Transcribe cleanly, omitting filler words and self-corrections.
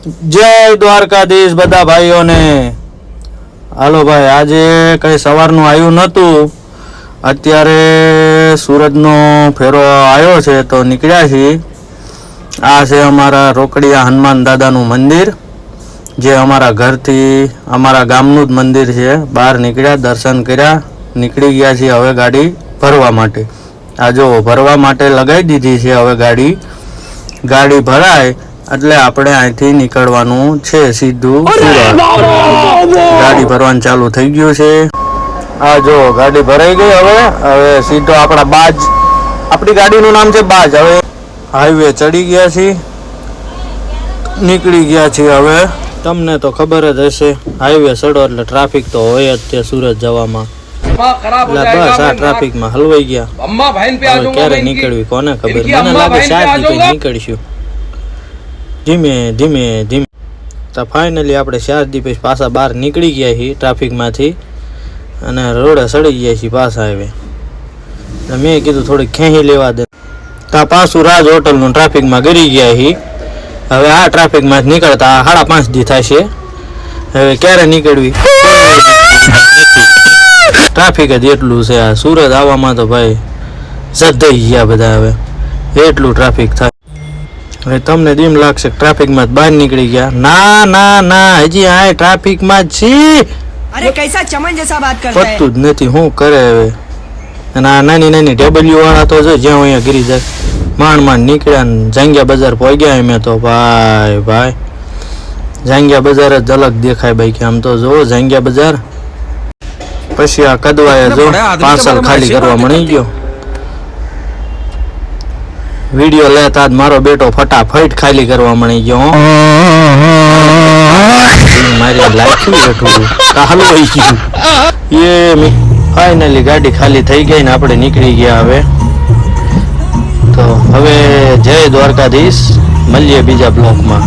જય દ્વારકાધીશ બધા ભાઈઓને। હાલો ભાઈ, આજે કઈ સવારનું આવ્યું નહોતું, અત્યારે સૂરજનો ફેરો આવ્યો છે તો નીકળ્યા છીએ। આ છે અમારા રોકડિયા હનુમાન દાદાનું મંદિર, જે અમારા ઘરથી અમારા ગામનું જ મંદિર છે। બહાર નીકળ્યા, દર્શન કર્યા, નીકળી ગયા છીએ હવે ગાડી ભરવા માટે। આ જો ભરવા માટે લગાવી દીધી છે હવે ગાડી ભરાય એટલે આપણે અહીંથી નીકળવાનું છે સીધું સુરત। ગાડી ભરવાનું ચાલુ થઈ ગયું છે। આ જો ગાડી ભરાઈ ગઈ, હવે સીધો આપણા બાજ, આપણી ગાડીનું નામ છે બાજ। હવે હાઈવે ચડી ગયા છીએ, નીકળી ગયા છીએ। હવે તમને તો ખબર જ હશે, હાઈવે ચડો એટલે ટ્રાફિક તો હોય જ તે સુરત જવામાં। બસ આ ટ્રાફિકમાં હલવાઈ ગયા। ક્યારે નીકળવી કોને ખબર, મને લાગે 4 દિવસ નીકળશું ધીમે ધીમે। તો ફાઇનલી આપણે 4 દિવસ પાછા બહાર નીકળી ગયા છીએ ટ્રાફિકમાંથી અને રોડે ચડી ગયા છીએ પાછા હાઈવે। મેં કીધું થોડીક ખેંચી લેવા દે, તો પાછું રાજ હોટલનું ટ્રાફિકમાં ગરી ગયા છીએ। હવે આ ટ્રાફિકમાં નીકળતા 5.5 દી થાય છે। હવે ક્યારે નીકળવી, ટ્રાફિક જ એટલું છે। આ સુરત આવવામાં તો ભાઈ જધાઈ ગયા બધા, હવે એટલું ટ્રાફિક થાય। હવે તમને એમ લાગશે ટ્રાફિકમાં બહાર નીકળી ગયા, ના હજી આ ટ્રાફિકમાં જ છીએ। અરે કૈસા ચમન જૈસા વાત કરતા હે, પતું જ નથી શું કરે હવે। અને આ નાની ડબલ્યુ વાળા તો જો જ્યાં અહીંયા ગીરી જાય, માંડ નીકળ્યા ને જાંગિયા બજાર પહોંચ્યા। અમે તો ભાઈ જાંગિયા બજાર જ અલગ દેખાય ભાઈ, કે આમ તો જો જાંગિયા બજાર। પછી આ કદવાએ જો પાર્સલ ખાલી કરવા મળી ગયો। વિડીયો લેતા જ મારો બેટો ફટાફટ ખાલી કરવા મળી ગયો। મારી લાઈફ બેઠું કાલું હોય ગયું એ। ફાઇનલી ગાડી ખાલી થઈ ગઈ ને આપણે નીકળી ગયા હવે। તો હવે જય દ્વારકાધીશ, મળીએ બીજા બ્લોકમાં।